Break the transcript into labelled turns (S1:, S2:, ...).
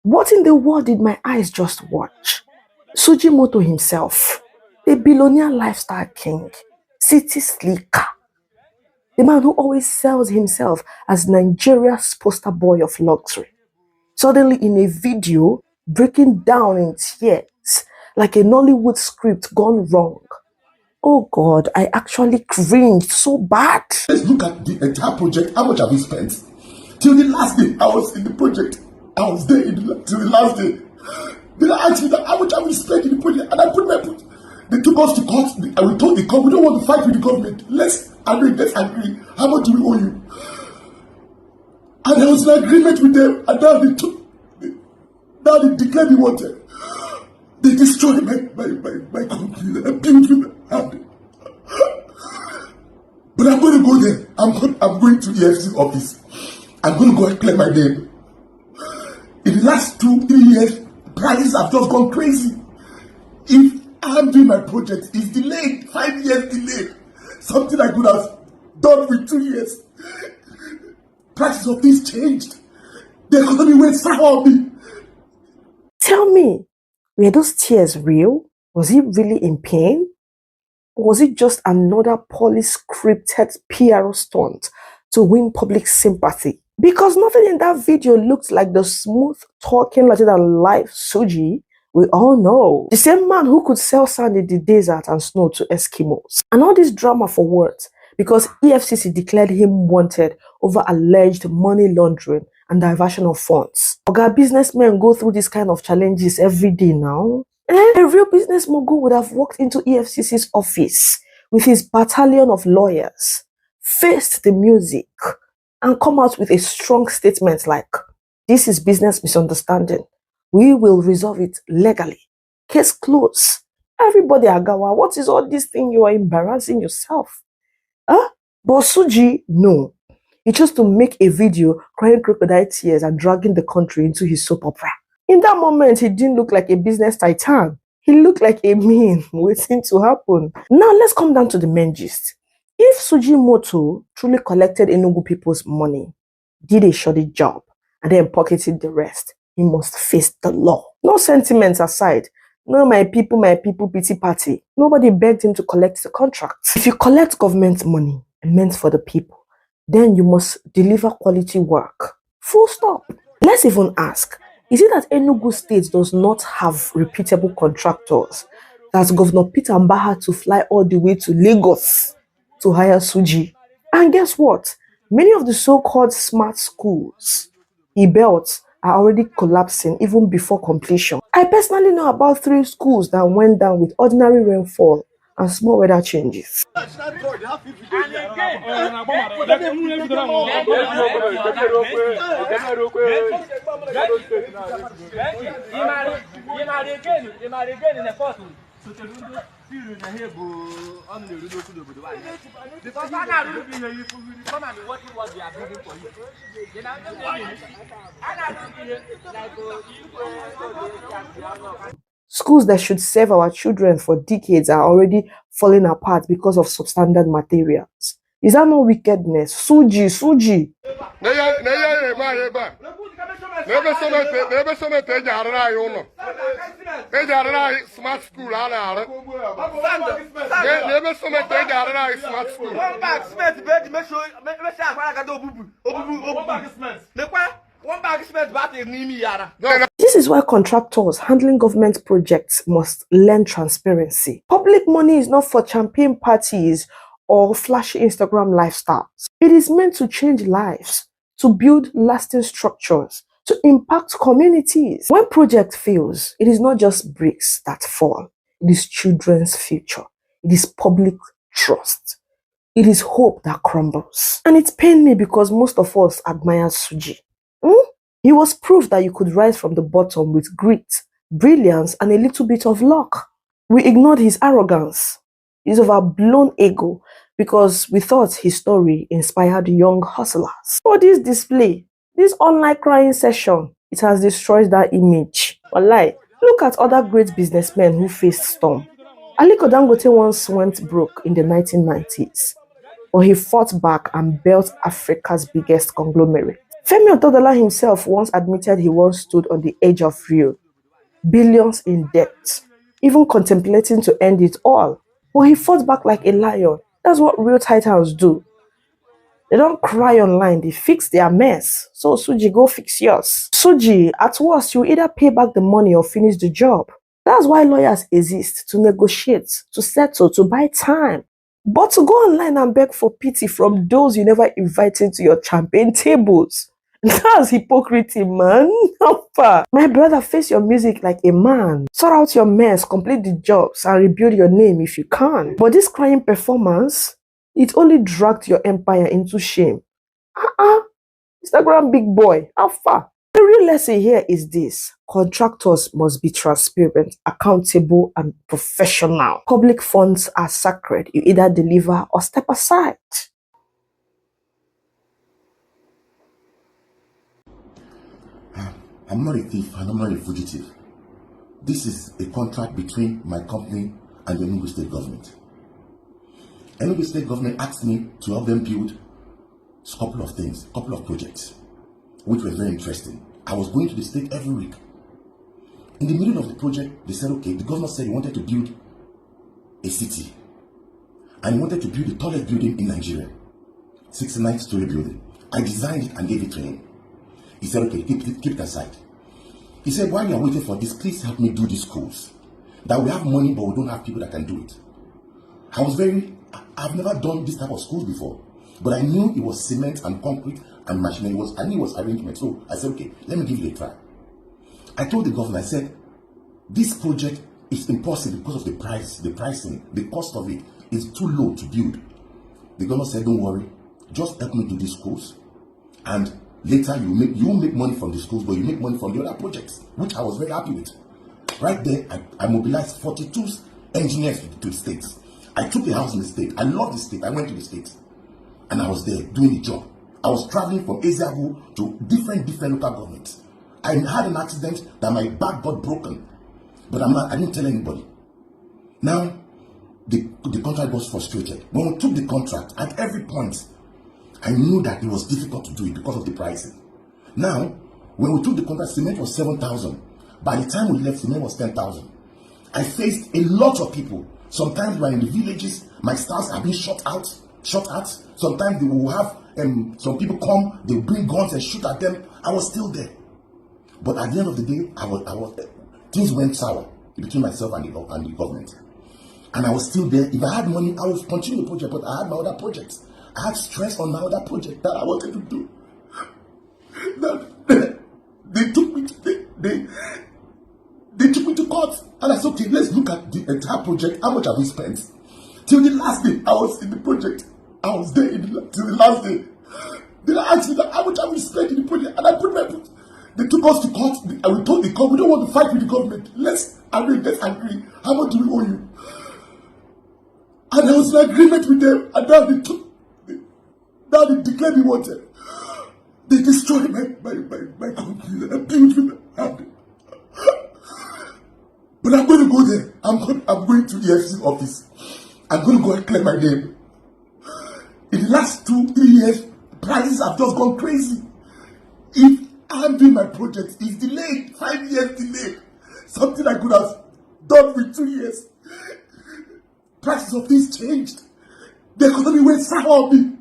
S1: What in the world did my eyes just watch? Sujimoto himself, the billionaire lifestyle king, city slicker, the man who always sells himself as Nigeria's poster boy of luxury, suddenly in a video breaking down in tears like a Nollywood script gone wrong. Oh God, I actually cringed so bad.
S2: Let's look at the entire project. How much have we spent? Till the last day I was in the project. I was there till the last day. They asked me that how much have we spent in the project? And I put my foot. They took us to court and we told the court we don't want to fight with the government. Let's agree. How much do we owe you? And there was an agreement with them, and now they declared me wanted. They destroyed my company that I built with them. But I'm going to go there. I'm going to EFCC office. I'm going to go and clear my name. In the last 2-3 years, prices have just gone crazy. If I'm doing my project, it's delayed, 5 years delayed. Something I could have done with 2 years. Prices of things changed. The economy went sour on me.
S1: Tell me, were those tears real? Was he really in pain? Or was it just another poorly scripted PR stunt to win public sympathy? Because nothing in that video looked like the smooth talking, larger than life Suji we all know. The same man who could sell sand in the desert and snow to Eskimos. And all this drama for what? Because EFCC declared him wanted over alleged money laundering and diversion of funds. Okay, businessmen go through this kind of challenges every day now. A real business mogul would have walked into EFCC's office with his battalion of lawyers, faced the music, and come out with a strong statement like, "This is business misunderstanding. We will resolve it legally. Case closed. Everybody agawa, what is all this thing you are embarrassing yourself?" Huh? But Suji, no. He chose to make a video crying crocodile tears and dragging the country into his soap opera. In that moment, he didn't look like a business titan. He looked like a meme waiting to happen. Now, let's come down to the main gist. If Sujimoto truly collected Enugu people's money, did a shoddy job, and then pocketed the rest, he must face the law. No sentiments aside. No, my people, pity party. Nobody begged him to collect the contract. If you collect government money meant for the people, then you must deliver quality work. Full stop. Let's even ask, is it that Enugu State does not have reputable contractors that Governor Peter Mbah had to fly all the way to Lagos to hire Suji? And guess what? Many of the so-called smart schools he built are already collapsing even before completion. I personally know about 3 schools that went down with ordinary rainfall and small weather changes. Schools that should serve our children for decades are already falling apart because of substandard materials. Is that not wickedness? Suji.
S2: Smart school.
S1: This is why contractors handling government projects must learn transparency. Public money is not for champagne parties or flashy Instagram lifestyles. It is meant to change lives, to build lasting structures, to impact communities. When project fails, it is not just bricks that fall. It is children's future. It is public trust. It is hope that crumbles. And it pained me because most of us admire Suji. He was proof that you could rise from the bottom with grit, brilliance, and a little bit of luck. We ignored his arrogance, his overblown ego, because we thought his story inspired young hustlers. For this display, this online crying session, it has destroyed that image. Wallahi, look at other great businessmen who faced storm. Aliko Dangote once went broke in the 1990s, but he fought back and built Africa's biggest conglomerate. Femi Otedola himself once admitted he once stood on the edge of ruin, billions in debt, even contemplating to end it all. But he fought back like a lion. That's what real titans do. They don't cry online, they fix their mess. So Suji, go fix yours. Suji, at worst, you either pay back the money or finish the job. That's why lawyers exist, to negotiate, to settle, to buy time. But to go online and beg for pity from those you never invited to your champagne tables, that's hypocrisy, man. How far? My brother, face your music like a man. Sort out your mess, complete the jobs, and rebuild your name if you can. But this crying performance, it only dragged your empire into shame. Instagram big boy, how far? The real lesson here is this: contractors must be transparent, accountable, and professional. Public funds are sacred. You either deliver or step aside.
S2: I'm not a thief and I'm not a fugitive. This is a contract between my company and the Enugu State Government. Enugu State Government asked me to help them build a couple of things, a couple of projects, which were very interesting. I was going to the state every week. In the middle of the project, they said, okay, the governor said he wanted to build a city. And he wanted to build the tallest building in Nigeria, 69-story building. I designed it and gave it to him. He said, okay, keep it aside. He said, while you are waiting for this, please help me do these schools. That we have money, but we don't have people that can do it. I've never done this type of schools before. But I knew it was cement and concrete and machinery. I knew it was arrangement. So I said, okay, let me give it a try. I told the governor, I said, this project is impossible because of the pricing, the cost of it is too low to build. The governor said, don't worry, just help me do these schools. And later you make money from the schools, but you make money from the other projects, which I was very happy with. Right there, I mobilized 42 engineers to the states. I took a house in the state. I love the state. I went to the state. And I was there doing the job. I was traveling from Eziagu to different local governments. I had an accident that my back got broken. But I didn't tell anybody. Now, the contract was frustrated. When we took the contract, at every point, I knew that it was difficult to do it because of the pricing. Now, when we took the contract, cement was 7,000. By the time we left, cement was 10,000. I faced a lot of people. Sometimes we are in the villages, my stars are being shot at. Sometimes they will have some people come, they will bring guns and shoot at them. I was still there. But at the end of the day, things went sour between myself and the government. And I was still there. If I had money, I would continue the project, but I had my other projects. I had stress on my other project that I wanted to do. Now, they took me to court. And I said, okay, let's look at the entire project. How much have we spent? Till the last day I was in the project. I was there till the last day. Then I asked me that how much have we spent in the project? And I put my foot. They took us to court. And we told the court, we don't want to fight with the government. Let's agree. How much do we owe you? And I was in agreement with them. And now they declared me wanted. They destroyed my company that I built with my hand. But I'm going to go there. I'm going to the EFCC office. I'm going to go and clear my name. In the last 2-3 years, prices have just gone crazy. If I'm doing my project, it's delayed, 5 years delayed. Something I could have done with 2 years. Prices of things changed. The economy went sour on me.